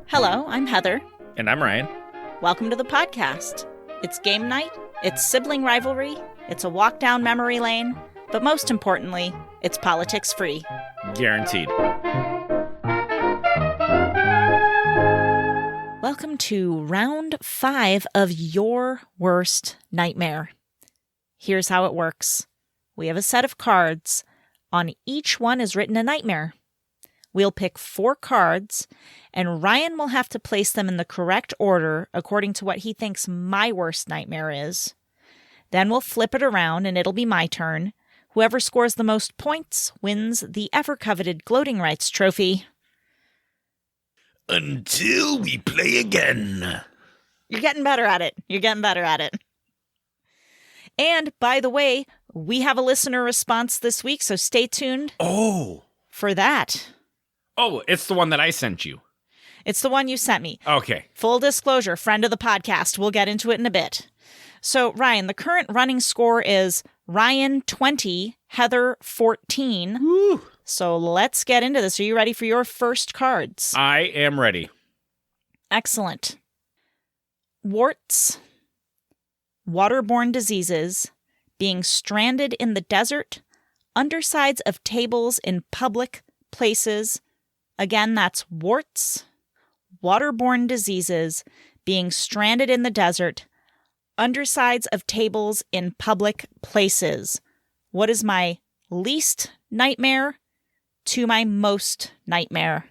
Hello, I'm Heather. And I'm Ryan. Welcome to the podcast. It's game night, it's sibling rivalry, it's a walk down memory lane, but most importantly, it's politics free. Guaranteed. Welcome to round 5 of Your Worst Nightmare. Here's how it works. We have a set of cards. On each one is written a nightmare. We'll pick 4 cards, and Ryan will have to place them in the correct order according to what he thinks my worst nightmare is. Then we'll flip it around, and it'll be my turn. Whoever scores the most points wins the ever-coveted Gloating Rights Trophy. Until we play again. You're getting better at it. You're getting better at it. And, by the way, we have a listener response this week, so stay tuned for that. Oh, it's the one that I sent you. It's the one you sent me. Okay. Full disclosure, friend of the podcast. We'll get into it in a bit. So, Ryan, the current running score is Ryan 20, Heather 14. Woo. So let's get into this. Are you ready for your first cards? I am ready. Excellent. Warts, waterborne diseases, being stranded in the desert, undersides of tables in public places. Again, that's warts, waterborne diseases, being stranded in the desert, undersides of tables in public places. What is my least nightmare to my most nightmare?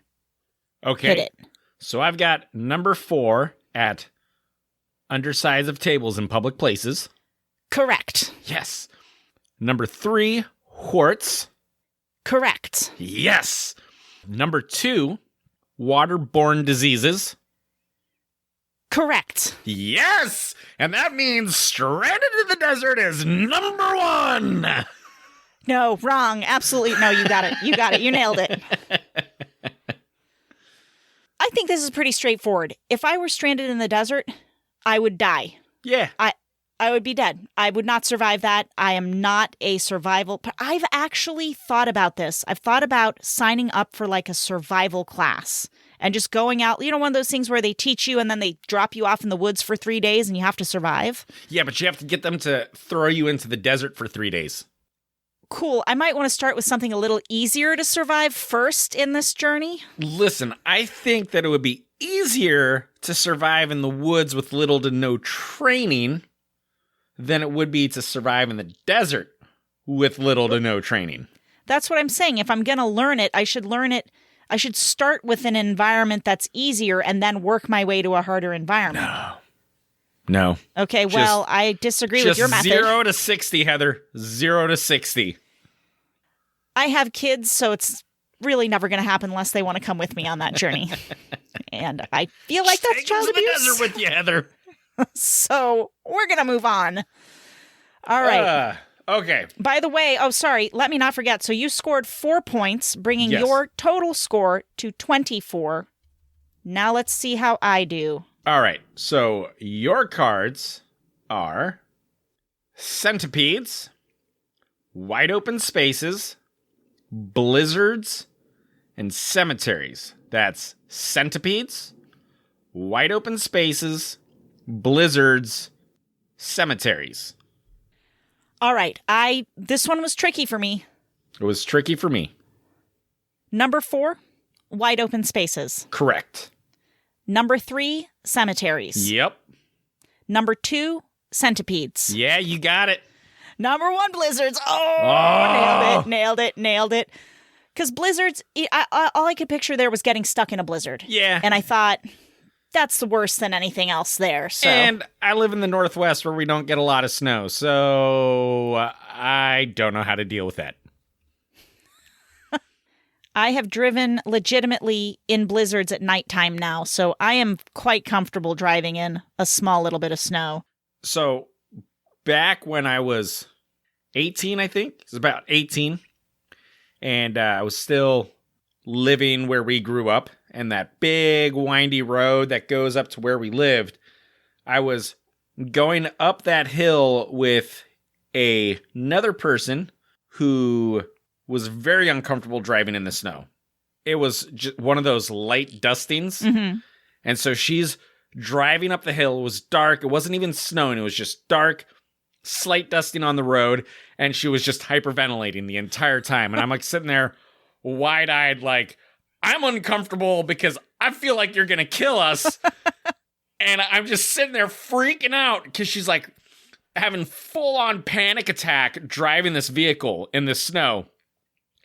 Okay. Hit it. So I've got number 4 at undersides of tables in public places. Correct. Yes. Number 3, warts. Correct. Yes. Number 2, waterborne diseases. Correct. Yes! And that means stranded in the desert is number 1. No, wrong. Absolutely. No, you got it. You got it. You nailed it. I think this is pretty straightforward. If I were stranded in the desert, I would die. Yeah. I would be dead. I would not survive that. I am not a survival. I've actually thought about this. I've thought about signing up for like a survival class and just going out. You know, one of those things where they teach you and then they drop you off in the woods for 3 days and you have to survive. Yeah, but you have to get them to throw you into the desert for 3 days. Cool. I might want to start with something a little easier to survive first in this journey. Listen, I think that it would be easier to survive in the woods with little to no training than it would be to survive in the desert with little to no training. That's what I'm saying. If I'm going to learn it, I should learn it. I should start with an environment that's easier and then work my way to a harder environment. No. Okay, well, I disagree with your method. 0 to 60, Heather. 0 to 60. I have kids, so it's really never going to happen unless they want to come with me on that journey. And I feel like that's child abuse. Take us to the desert with you, Heather. So we're going to move on. All right. Okay. By the way, sorry, let me not forget. So you scored 4 points, bringing Yes. your total score to 24. Now let's see how I do. All right. So your cards are centipedes, wide open spaces, blizzards, and cemeteries. That's centipedes, wide open spaces, blizzards, cemeteries. All right. This one was tricky for me. It was tricky for me. Number 4, wide open spaces. Correct. Number 3, cemeteries. Yep. Number 2, centipedes. Yeah, you got it. Number 1, blizzards. Oh, nailed it. Because blizzards, all I could picture there was getting stuck in a blizzard. Yeah. And I thought, that's the worst than anything else there. So. And I live in the Northwest where we don't get a lot of snow, so I don't know how to deal with that. I have driven legitimately in blizzards at nighttime now, so I am quite comfortable driving in a small little bit of snow. So back when I was 18, I think, it was about 18, and I was still living where we grew up, and that big windy road that goes up to where we lived, I was going up that hill with another person who was very uncomfortable driving in the snow. it was just one of those light dustings. Mm-hmm. And so she's driving up the hill. It was dark. It wasn't even snowing. It was just dark, slight dusting on the road. And she was just hyperventilating the entire time. And I'm like sitting there wide-eyed, like, I'm uncomfortable because I feel like you're going to kill us. And I'm just sitting there freaking out because she's like having full-on panic attack driving this vehicle in the snow.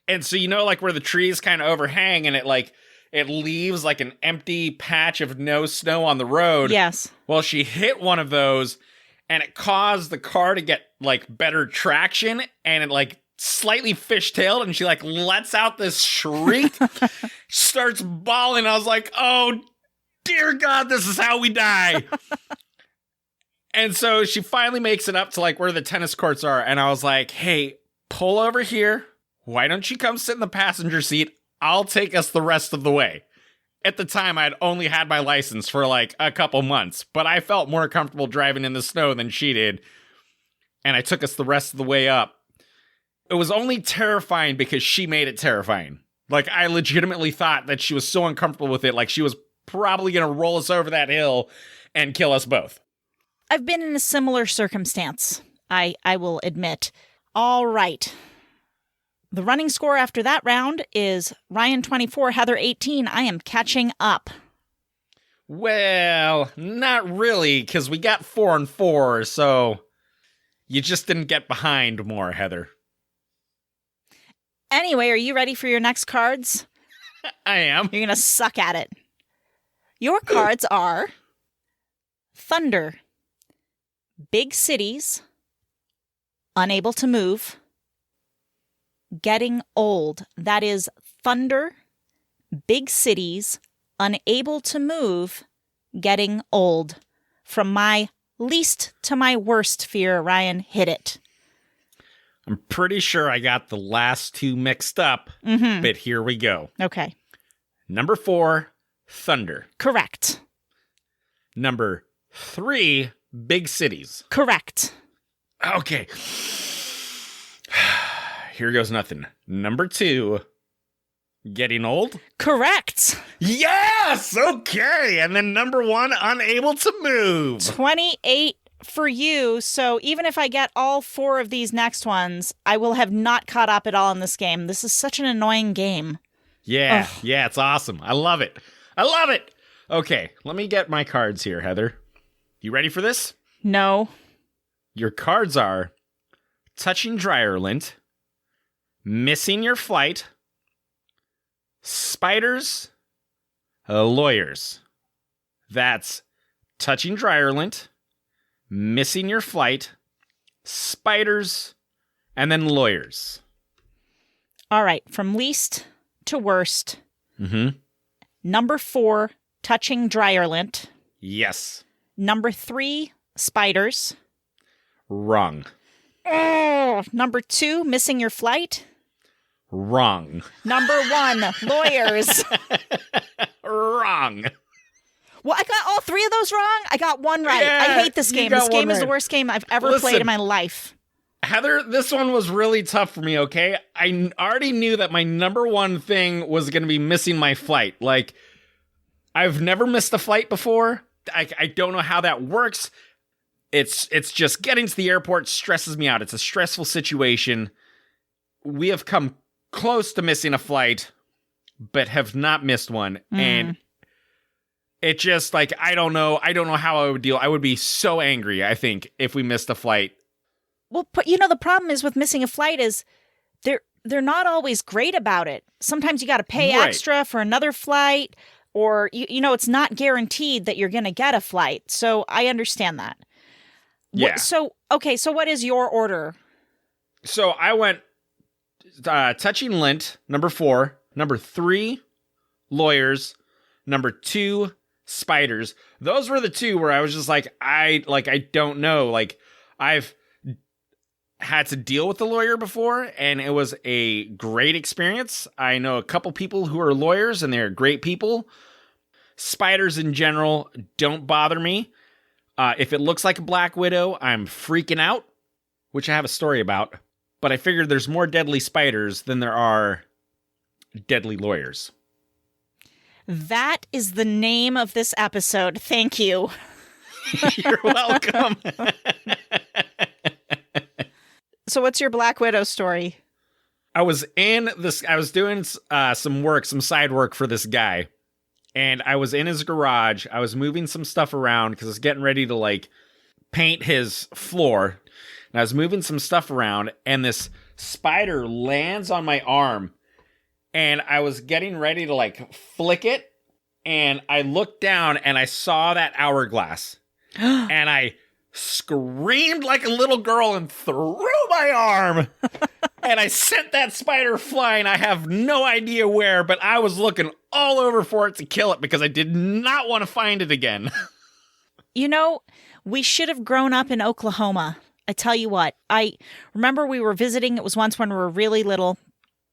And so, like where the trees kind of overhang and it leaves like an empty patch of no snow on the road. Yes. Well, she hit one of those and it caused the car to get like better traction and it like slightly fishtailed and she like lets out this shriek, starts bawling. I was like, oh, dear God, this is how we die. And so she finally makes it up to like where the tennis courts are. And I was like, hey, pull over here. Why don't you come sit in the passenger seat? I'll take us the rest of the way. At the time, I'd only had my license for like a couple months, but I felt more comfortable driving in the snow than she did. And I took us the rest of the way up. It was only terrifying because she made it terrifying. Like, I legitimately thought that she was so uncomfortable with it, like she was probably going to roll us over that hill and kill us both. I've been in a similar circumstance, I will admit. All right. The running score after that round is Ryan 24, Heather 18. I am catching up. Well, not really, because we got 4 and 4, so you just didn't get behind more, Heather. Anyway, are you ready for your next cards? I am. You're going to suck at it. Your cards are Thunder, Big Cities, Unable to Move, Getting Old. That is Thunder, Big Cities, Unable to Move, Getting Old. From my least to my worst fear, Ryan, hit it. I'm pretty sure I got the last two mixed up, but here we go. Okay. Number 4, Thunder. Correct. Number 3, Big Cities. Correct. Okay. Here goes nothing. Number 2, Getting Old. Correct. Yes! Okay. And then number 1, Unable to Move. 28 for you. So even if I get all 4 of these next ones, I will have not caught up at all in this game. This is such an annoying game. Yeah. Ugh. Yeah, it's awesome. I love it. I love it. Okay, let me get my cards here, Heather. You ready for this? No. Your cards are Touching Dryer Lint, Missing Your Flight, Spiders, Lawyers. That's Touching Dryer Lint, Missing Your Flight, Spiders, and then Lawyers. All right. From least to worst. Mm-hmm. Number 4, Touching Dryer Lint. Yes. Number 3, Spiders. Wrong. Oh, number 2, Missing Your Flight. Wrong. Number 1, Lawyers. Wrong. Well, I got all 3 of those wrong. I got one right. Yeah, I hate this you game. got This game one is the right. worst game I've ever played in my life. Heather, this one was really tough for me, okay? I already knew that my number 1 thing was going to be missing my flight. Like, I've never missed a flight before. I don't know how that works. It's just getting to the airport stresses me out. It's a stressful situation. We have come close to missing a flight, but have not missed one. And it just, like, I don't know how I would deal. I would be so angry, I think, if we missed a flight. Well, but the problem is with missing a flight is they're not always great about it. Sometimes you got to pay extra for another flight, or it's not guaranteed that you're going to get a flight. So I understand that. Yeah. So what is your order? So I went Touching Lint, number 4, number 3, Lawyers, number 2, Spiders. Those were the 2 where I was just like, I don't know. Like, I've had to deal with a lawyer before, and it was a great experience. I know a couple people who are lawyers, and they're great people. Spiders in general don't bother me. If it looks like a Black Widow, I'm freaking out, which I have a story about. But I figured there's more deadly spiders than there are deadly lawyers. That is the name of this episode. Thank you. You're welcome. So what's your Black Widow story? I was doing some side work for this guy. And I was in his garage. I was moving some stuff around because I was getting ready to like paint his floor. And I was moving some stuff around, and this spider lands on my arm. And I was getting ready to like flick it. And I looked down and I saw that hourglass. And I screamed like a little girl and threw my arm. And I sent that spider flying. I have no idea where, but I was looking all over for it to kill it because I did not want to find it again. You know, we should have grown up in Oklahoma. I tell you what, I remember we were visiting. It was once when we were really little.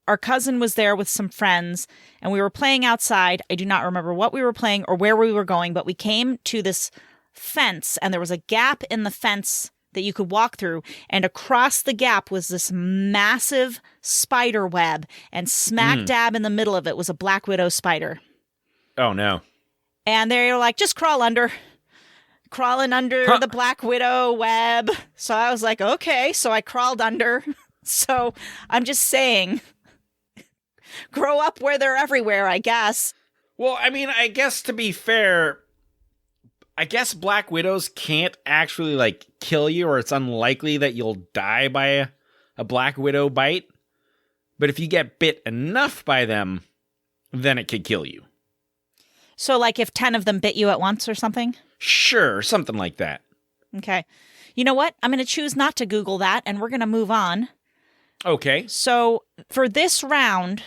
Our cousin was there with some friends, and we were playing outside. I do not remember what we were playing or where we were going, but we came to this fence, and there was a gap in the fence that you could walk through, and across the gap was this massive spider web, and smack dab in the middle of it was a Black Widow spider. Oh, no. And they were like, just crawling under the Black Widow web. So I was like, okay. So I crawled under. So I'm just saying, grow up where they're everywhere, I guess. Well, I mean, I guess to be fair, I guess Black Widows can't actually, like, kill you, or it's unlikely that you'll die by a Black Widow bite. But if you get bit enough by them, then it could kill you. So, like, if 10 of them bit you at once or something? Sure, something like that. Okay. You know what? I'm going to choose not to Google that, and we're going to move on. Okay. So, for this round,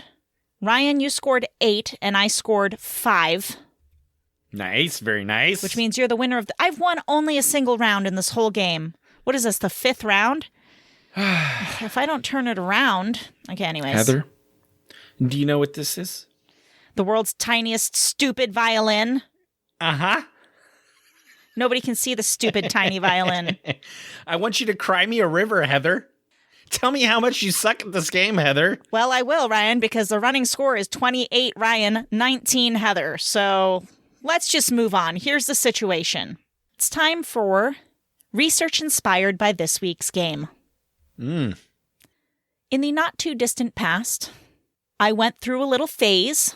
Ryan, you scored 8, and I scored 5. Nice, very nice. Which means you're the winner of I've won only a single round in this whole game. What is this, the 5th round? If I don't turn it around... Okay, anyways. Heather, do you know what this is? The world's tiniest stupid violin. Uh-huh. Nobody can see the stupid tiny violin. I want you to cry me a river, Heather. Tell me how much you suck at this game, Heather. Well, I will, Ryan, because the running score is 28 Ryan, 19 Heather. So... let's just move on. Here's the situation. It's time for research inspired by this week's game. In the not-too-distant past, I went through a little phase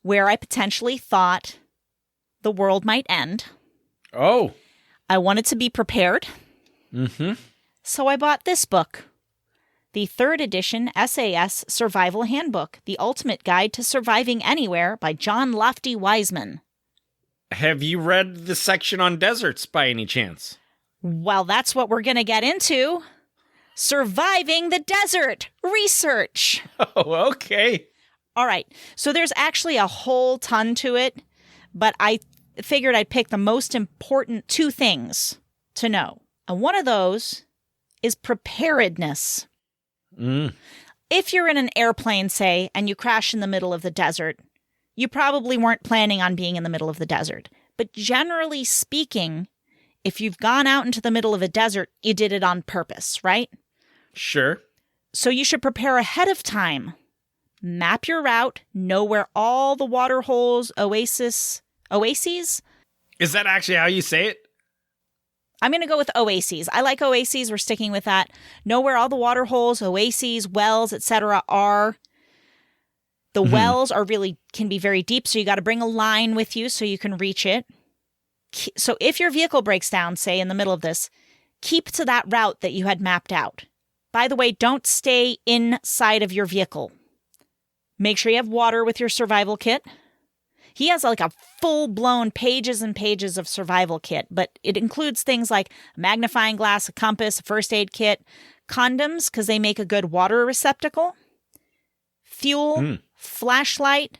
where I potentially thought the world might end. Oh. I wanted to be prepared. Mm-hmm. So I bought this book, the 3rd edition SAS Survival Handbook, The Ultimate Guide to Surviving Anywhere by John Lofty Wiseman. Have you read the section on deserts by any chance? Well, that's what we're going to get into. Surviving the desert research. Oh, okay. All right. So there's actually a whole ton to it, but I figured I'd pick the most important 2 things to know. And one of those is preparedness. If you're in an airplane, say, and you crash in the middle of the desert, you probably weren't planning on being in the middle of the desert. But generally speaking, if you've gone out into the middle of a desert, you did it on purpose, right? Sure. So you should prepare ahead of time. Map your route, know where all the water holes, oases? Is that actually how you say it? I'm going to go with oases. I like oases. We're sticking with that. Know where all the water holes, oases, wells, etc. are. The wells can be very deep, so you got to bring a line with you so you can reach it. So if your vehicle breaks down, say in the middle of this, keep to that route that you had mapped out. By the way, don't stay inside of your vehicle. Make sure you have water with your survival kit. He has like a full-blown pages and pages of survival kit, but it includes things like a magnifying glass, a compass, a first aid kit, condoms, because they make a good water receptacle, fuel, flashlight.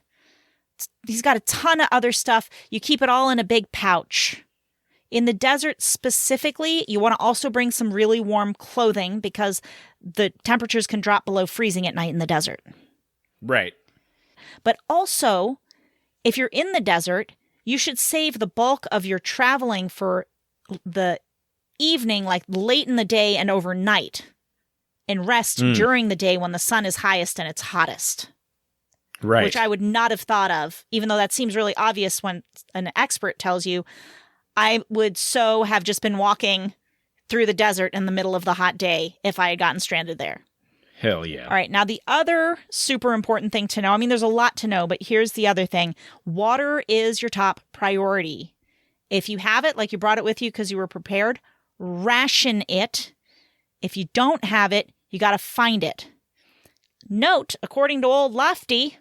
He's got a ton of other stuff. You keep it all in a big pouch. In the desert specifically, you want to also bring some really warm clothing because the temperatures can drop below freezing at night in the desert. Right. But also, if you're in the desert, you should save the bulk of your traveling for the evening, like late in the day and overnight, and rest during the day when the sun is highest and it's hottest. Right. which I would not have thought of, even though that seems really obvious when an expert tells you. I would so have just been walking through the desert in the middle of the hot day if I had gotten stranded there. Hell yeah. All right. Now, the other super important thing to know, I mean, there's a lot to know, but here's the other thing. Water is your top priority. If you have it, like you brought it with you because you were prepared, ration it. If you don't have it, you got to find it. Note, according to Old Lofty,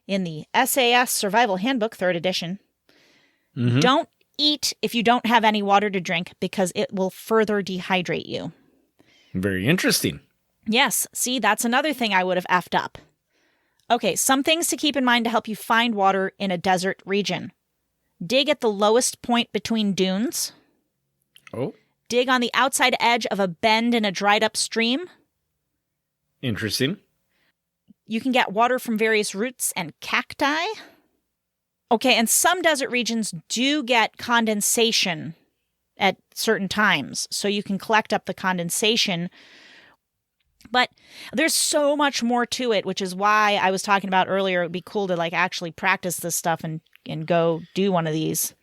in the SAS Survival Handbook, 3rd edition, don't eat if you don't have any water to drink because it will further dehydrate you. Very interesting. Yes, see, that's another thing I would have effed up. Okay, some things to keep in mind to help you find water in a desert region. Dig at the lowest point between dunes. Oh. Dig on the outside edge of a bend in a dried up stream. Interesting. You can get water from various roots and cacti. Okay, and some desert regions do get condensation at certain times, so you can collect up the condensation. But there's so much more to it, which is why I was talking about earlier, it would be cool to like actually practice this stuff and go do one of these.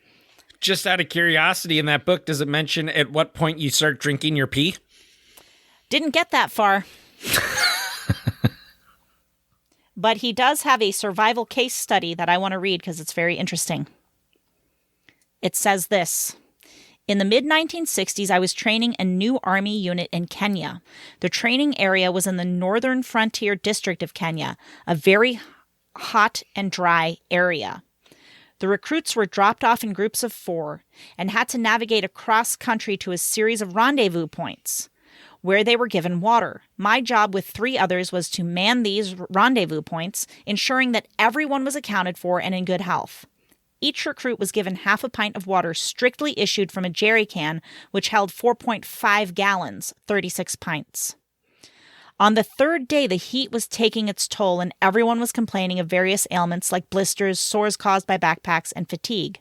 Just out of curiosity, in that book, does it mention at what point you start drinking your pee? Didn't get that far. But he does have a survival case study that I want to read because it's very interesting. It says this. In the mid-1960s, I was training a new army unit in Kenya. The training area was in the northern frontier district of Kenya, a very hot and dry area. The recruits were dropped off in groups of 4 and had to navigate across country to a series of rendezvous points where they were given water. My job with 3 others was to man these rendezvous points, ensuring that everyone was accounted for and in good health. Each recruit was given half a pint of water strictly issued from a jerry can, which held 4.5 gallons, 36 pints. On the 3rd day, the heat was taking its toll and everyone was complaining of various ailments like blisters, sores caused by backpacks, and fatigue.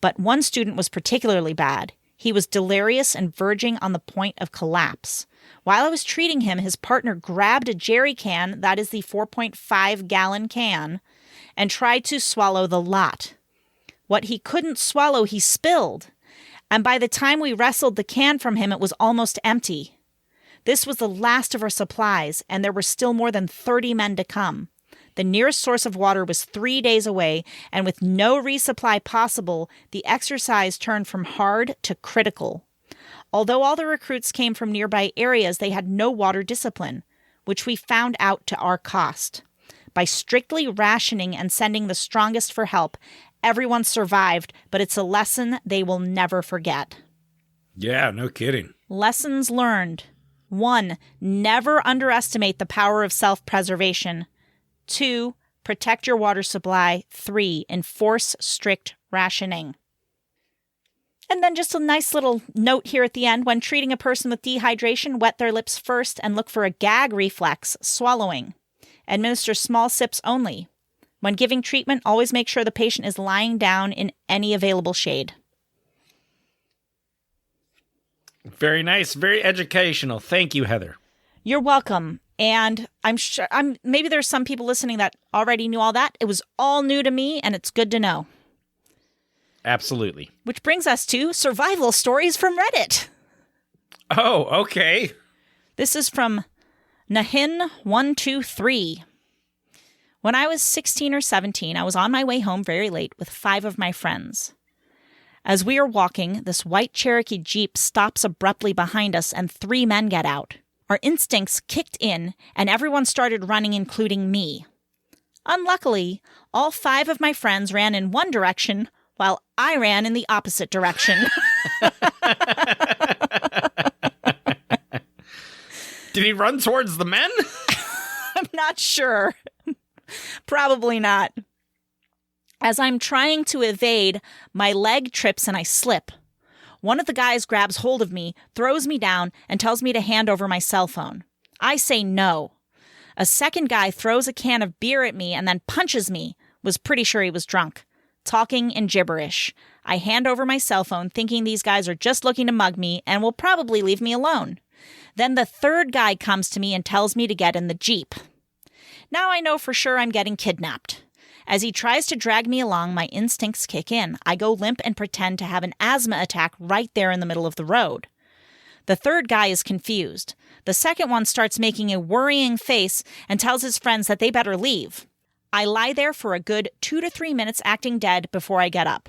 But one student was particularly bad. He was delirious and verging on the point of collapse. While I was treating him, his partner grabbed a jerry can, that is the 4.5-gallon can, and tried to swallow the lot. What he couldn't swallow, he spilled. And by the time we wrestled the can from him, it was almost empty. This was the last of our supplies, and there were still more than 30 men to come. The nearest source of water was 3 days away, and with no resupply possible, the exercise turned from hard to critical. Although all the recruits came from nearby areas, they had no water discipline, which we found out to our cost. By strictly rationing and sending the strongest for help, everyone survived, but it's a lesson they will never forget. Yeah, no kidding. Lessons learned. 1. Never underestimate the power of self-preservation. 2. Protect your water supply. 3. Enforce strict rationing. And then just a nice little note here at the end. When treating a person with dehydration, wet their lips first and look for a gag reflex, swallowing. Administer small sips only. When giving treatment, always make sure the patient is lying down in any available shade. Very nice. Very educational. Thank you, Heather. You're welcome. And I'm sure maybe there's some people listening that already knew all that. It was all new to me, and it's good to know. Absolutely. Which brings us to survival stories from Reddit. Oh, okay. This is from Nahin123. When I was 16 or 17, I was on my way home very late with 5 of my friends. As we are walking, this white Cherokee Jeep stops abruptly behind us and 3 men get out. Our instincts kicked in, and everyone started running, including me. Unluckily, all 5 of my friends ran in one direction, while I ran in the opposite direction. Did he run towards the men? I'm not sure. Probably not. As I'm trying to evade, my leg trips and I slip. One of the guys grabs hold of me, throws me down, and tells me to hand over my cell phone. I say no. A second guy throws a can of beer at me and then punches me. Was pretty sure he was drunk. Talking in gibberish. I hand over my cell phone, thinking these guys are just looking to mug me and will probably leave me alone. Then the third guy comes to me and tells me to get in the Jeep. Now I know for sure I'm getting kidnapped. As he tries to drag me along, my instincts kick in. I go limp and pretend to have an asthma attack right there in the middle of the road. The third guy is confused. The second one starts making a worrying face and tells his friends that they better leave. I lie there for a good 2 to 3 minutes acting dead before I get up.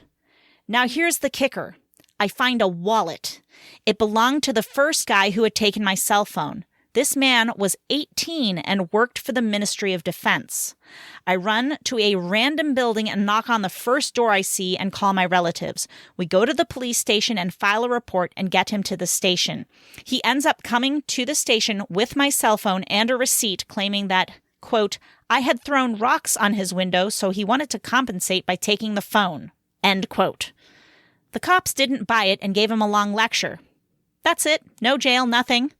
Now here's the kicker. I find a wallet. It belonged to the first guy who had taken my cell phone. This man was 18 and worked for the Ministry of Defense. I run to a random building and knock on the first door I see and call my relatives. We go to the police station and file a report and get him to the station. He ends up coming to the station with my cell phone and a receipt claiming that, quote, I had thrown rocks on his window, so he wanted to compensate by taking the phone, end quote. The cops didn't buy it and gave him a long lecture. That's it. No jail, nothing.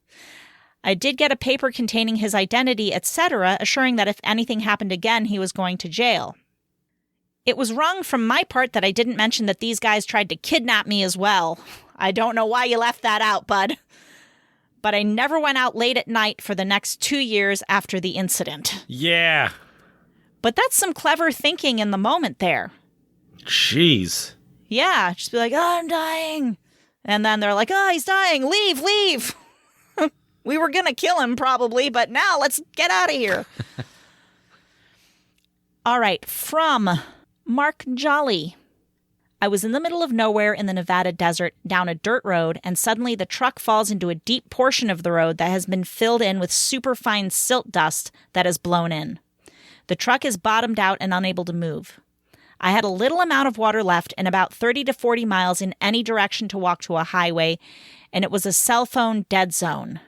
I did get a paper containing his identity, etc., assuring that if anything happened again, he was going to jail. It was wrong from my part that I didn't mention that these guys tried to kidnap me as well. I don't know why you left that out, bud. But I never went out late at night for the next 2 years after the incident. Yeah. But that's some clever thinking in the moment there. Jeez. Yeah, just be like, oh, I'm dying. And then they're like, oh, he's dying. Leave. We were going to kill him probably, but now let's get out of here. All right, from Mark Jolly. I was in the middle of nowhere in the Nevada desert down a dirt road, and suddenly the truck falls into a deep portion of the road that has been filled in with superfine silt dust that has blown in. The truck is bottomed out and unable to move. I had a little amount of water left and about 30 to 40 miles in any direction to walk to a highway, and it was a cell phone dead zone.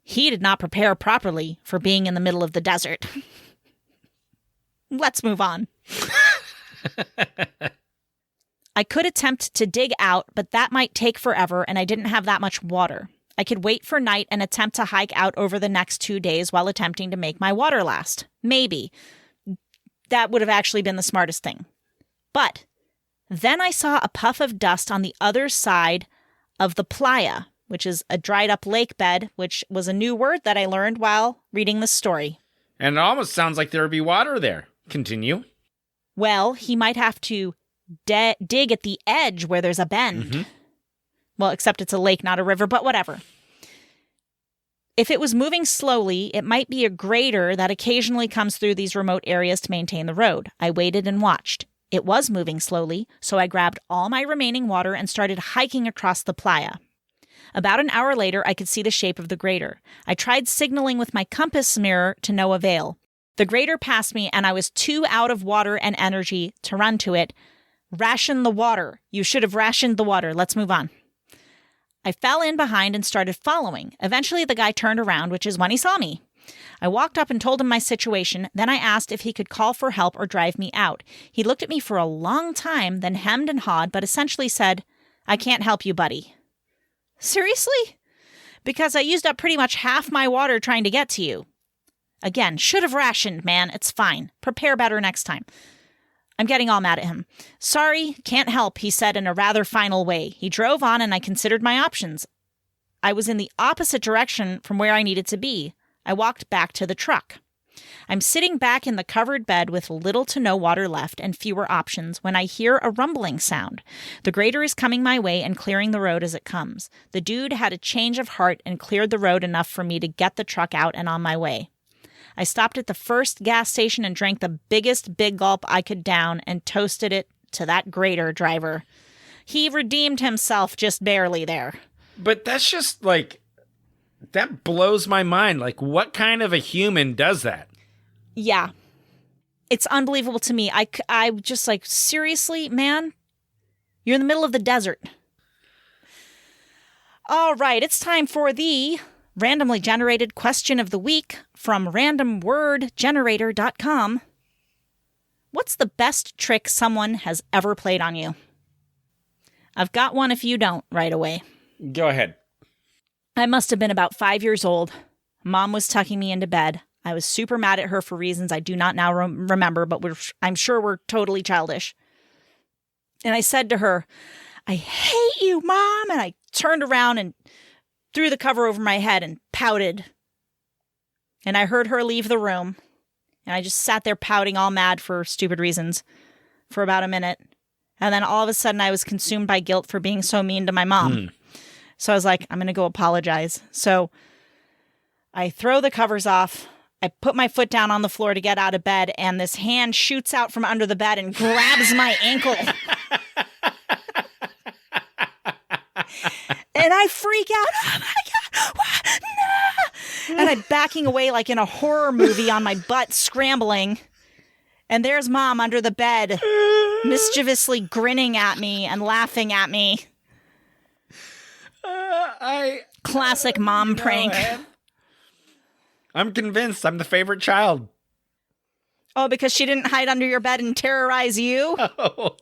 He did not prepare properly for being in the middle of the desert. Let's move on. I could attempt to dig out, but that might take forever, and I didn't have that much water. I could wait for night and attempt to hike out over the next 2 days while attempting to make my water last. Maybe. That would have actually been the smartest thing. But then I saw a puff of dust on the other side of the playa, which is a dried-up lake bed, which was a new word that I learned while reading this story. And it almost sounds like there would be water there. Continue. Well, he might have to dig at the edge where there's a bend. Mm-hmm. Well, except it's a lake, not a river, but whatever. If it was moving slowly, it might be a grader that occasionally comes through these remote areas to maintain the road. I waited and watched. It was moving slowly, so I grabbed all my remaining water and started hiking across the playa. About an hour later, I could see the shape of the grader. I tried signaling with my compass mirror to no avail. The grader passed me, and I was too out of water and energy to run to it. Ration the water. You should have rationed the water. Let's move on. I fell in behind and started following. Eventually, the guy turned around, which is when he saw me. I walked up and told him my situation. Then I asked if he could call for help or drive me out. He looked at me for a long time, then hemmed and hawed, but essentially said, I can't help you, buddy. Seriously? Because I used up pretty much half my water trying to get to you. Again, should have rationed, man. It's fine. Prepare better next time. I'm getting all mad at him. Sorry, can't help, he said in a rather final way. He drove on and I considered my options. I was in the opposite direction from where I needed to be. I walked back to the truck. I'm sitting back in the covered bed with little to no water left and fewer options when I hear a rumbling sound. The grader is coming my way and clearing the road as it comes. The dude had a change of heart and cleared the road enough for me to get the truck out and on my way. I stopped at the first gas station and drank the biggest big gulp I could down and toasted it to that grader driver. He redeemed himself just barely there. But that's just like, that blows my mind. Like, what kind of a human does that? Yeah. It's unbelievable to me. I just like, seriously, man? You're in the middle of the desert. All right, it's time for the randomly generated question of the week from randomwordgenerator.com. What's the best trick someone has ever played on you? I've got one if you don't right away. Go ahead. I must have been about 5 years old. Mom was tucking me into bed. I was super mad at her for reasons I do not now remember, but I'm sure we're totally childish. And I said to her, I hate you, Mom. And I turned around and threw the cover over my head and pouted. And I heard her leave the room. And I just sat there pouting all mad for stupid reasons for about a minute. And then all of a sudden I was consumed by guilt for being so mean to my mom. So I was like, I'm going to go apologize. So I throw the covers off. I put my foot down on the floor to get out of bed. And this hand shoots out from under the bed and grabs my ankle. And I freak out. Oh my God. What? No. And I'm backing away like in a horror movie on my butt, scrambling. And there's Mom under the bed, mischievously grinning at me and laughing at me. Classic mom prank. I'm convinced I'm the favorite child. Oh, because she didn't hide under your bed and terrorize you? Oh.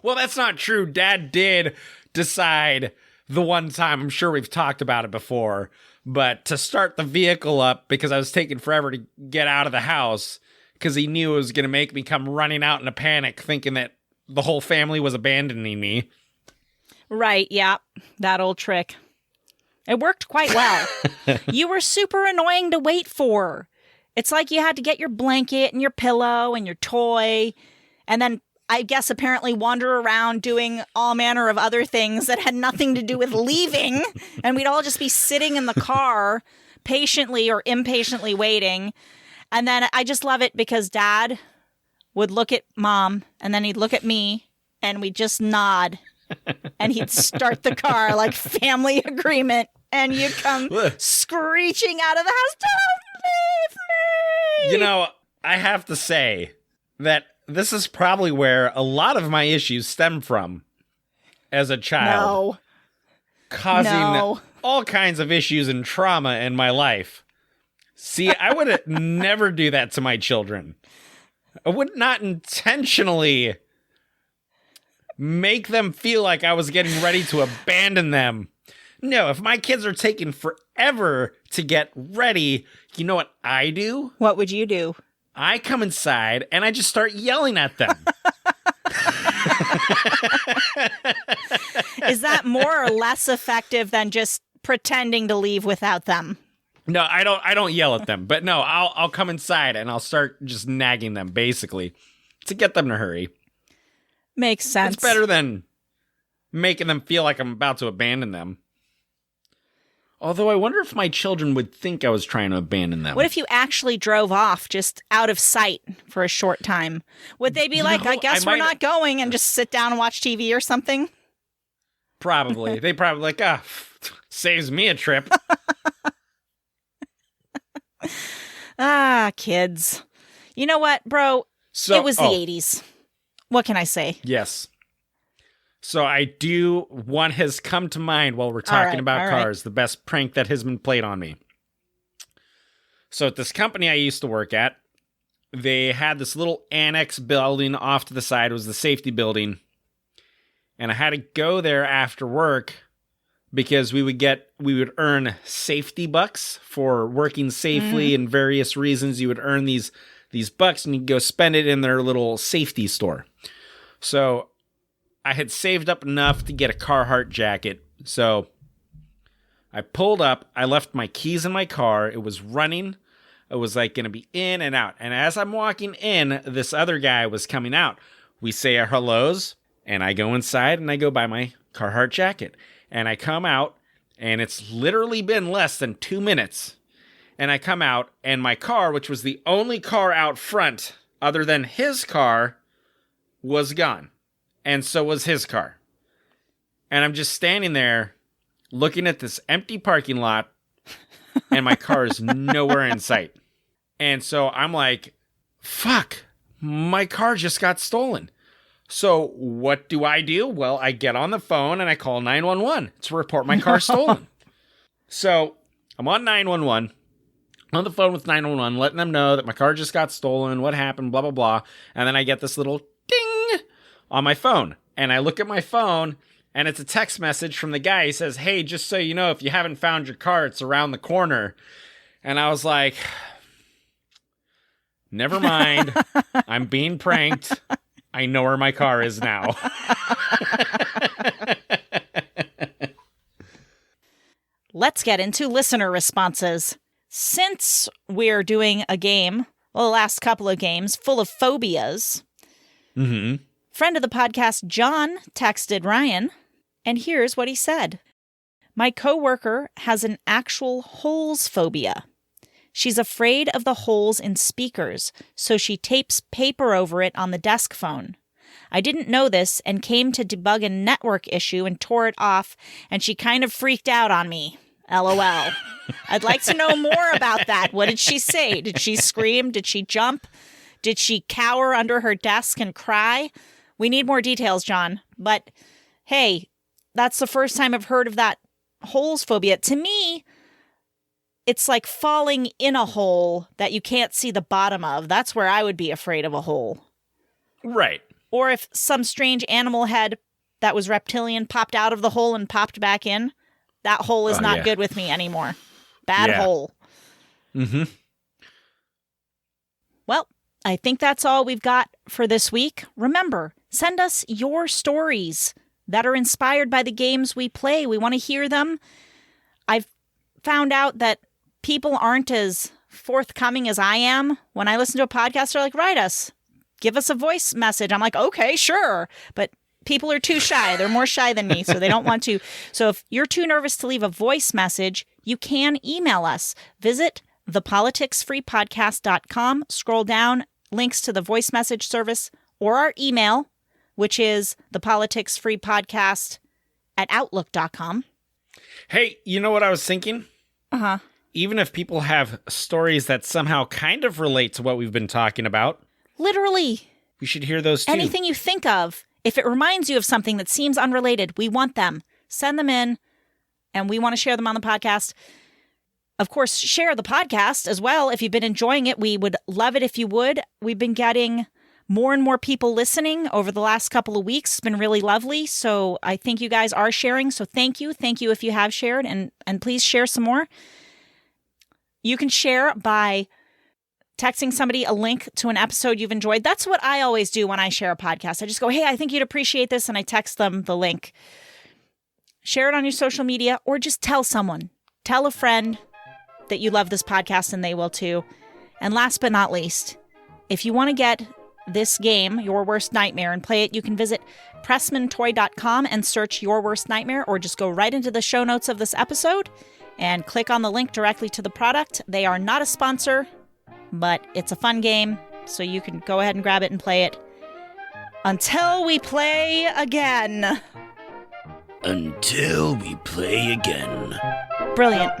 Well, that's not true. Dad did decide the one time, I'm sure we've talked about it before, but to start the vehicle up because I was taking forever to get out of the house because he knew it was going to make me come running out in a panic thinking that the whole family was abandoning me. Right, yeah, that old trick. It worked quite well. You were super annoying to wait for. It's like you had to get your blanket and your pillow and your toy and then I guess apparently wander around doing all manner of other things that had nothing to do with leaving. And we'd all just be sitting in the car patiently or impatiently waiting. And then I just love it because Dad would look at Mom and then he'd look at me and we'd just nod and he'd start the car like family agreement. And you'd come screeching out of the house. Don't leave me! You know, I have to say that this is probably where a lot of my issues stem from as a child. No. Causing all kinds of issues and trauma in my life. See, I would never do that to my children. I would not intentionally make them feel like I was getting ready to abandon them. No, if my kids are taking forever to get ready, you know what I do? What would you do? I come inside and I just start yelling at them. Is that more or less effective than just pretending to leave without them? No, I don't yell at them. But no, I'll come inside and I'll start just nagging them basically to get them to hurry. Makes sense. It's better than making them feel like I'm about to abandon them. Although I wonder if my children would think I was trying to abandon them. What if you actually drove off just out of sight for a short time? Would they be like, I guess we're not going and just sit down and watch TV or something? Probably. They probably like, saves me a trip. Kids. You know what, bro? It was the 80s. What can I say? Yes. So one has come to mind while we're talking about cars, the best prank that has been played on me. So at this company I used to work at, they had this little annex building off to the side. It was the safety building. And I had to go there after work because we would earn safety bucks for working safely and various reasons. You would earn these bucks and you'd go spend it in their little safety store. So I had saved up enough to get a Carhartt jacket, so I pulled up. I left my keys in my car. It was running. It was like going to be in and out. And as I'm walking in, this other guy was coming out. We say our hellos, and I go inside and I go buy my Carhartt jacket. And I come out, and it's literally been less than 2 minutes. And I come out, and my car, which was the only car out front other than his car, was gone. And so was his car. And I'm just standing there looking at this empty parking lot and my car is nowhere in sight. And so I'm like, fuck, my car just got stolen. So what do? Well, I get on the phone and I call 911 to report my car stolen. So I'm on 911, on the phone with 911, letting them know that my car just got stolen, what happened, blah, blah, blah. And then I get this little ding on my phone. And I look at my phone, and it's a text message from the guy. He says, hey, just so you know, if you haven't found your car, it's around the corner. And I was like, never mind. I'm being pranked. I know where my car is now. Let's get into listener responses. Since we're doing a game, well, the last couple of games, full of phobias, friend of the podcast, John, texted Ryan, and here's what he said. My coworker has an actual holes phobia. She's afraid of the holes in speakers, so she tapes paper over it on the desk phone. I didn't know this and came to debug a network issue and tore it off, and she kind of freaked out on me. LOL. I'd like to know more about that. What did she say? Did she scream? Did she jump? Did she cower under her desk and cry? We need more details, John. But hey, that's the first time I've heard of that holes phobia. To me, it's like falling in a hole that you can't see the bottom of. That's where I would be afraid of a hole. Right. Or if some strange animal head that was reptilian popped out of the hole and popped back in, that hole is not good with me anymore. Bad hole. Well, I think that's all we've got for this week. Remember, send us your stories that are inspired by the games we play. We want to hear them. I've found out that people aren't as forthcoming as I am. When I listen to a podcast, they're like, write us. Give us a voice message. I'm like, okay, sure. But people are too shy. They're more shy than me, so they don't want to. So if you're too nervous to leave a voice message, you can email us. Visit thepoliticsfreepodcast.com. Scroll down, links to the voice message service or our email, which is thepoliticsfreepodcast@outlook.com. Hey, you know what I was thinking? Uh-huh. Even if people have stories that somehow kind of relate to what we've been talking about, literally, we should hear those too. Anything you think of. If it reminds you of something that seems unrelated, we want them. Send them in, and we want to share them on the podcast. Of course, share the podcast as well. If you've been enjoying it, we would love it if you would. We've been getting more and more people listening over the last couple of weeks. It's been really lovely. So I think you guys are sharing. So thank you. Thank you if you have shared, and please share some more. You can share by texting somebody a link to an episode you've enjoyed. That's what I always do when I share a podcast. I just go, hey, I think you'd appreciate this, and I text them the link. Share it on your social media, or just tell someone. Tell a friend that you love this podcast, and they will too. And last but not least, if you want to get this game, Your Worst Nightmare, and play it, you can visit pressmantoy.com and search Your Worst Nightmare, or just go right into the show notes of this episode and click on the link directly to the product. They are not a sponsor, but it's a fun game, so you can go ahead and grab it and play it. Until we play again. Until we play again. Brilliant.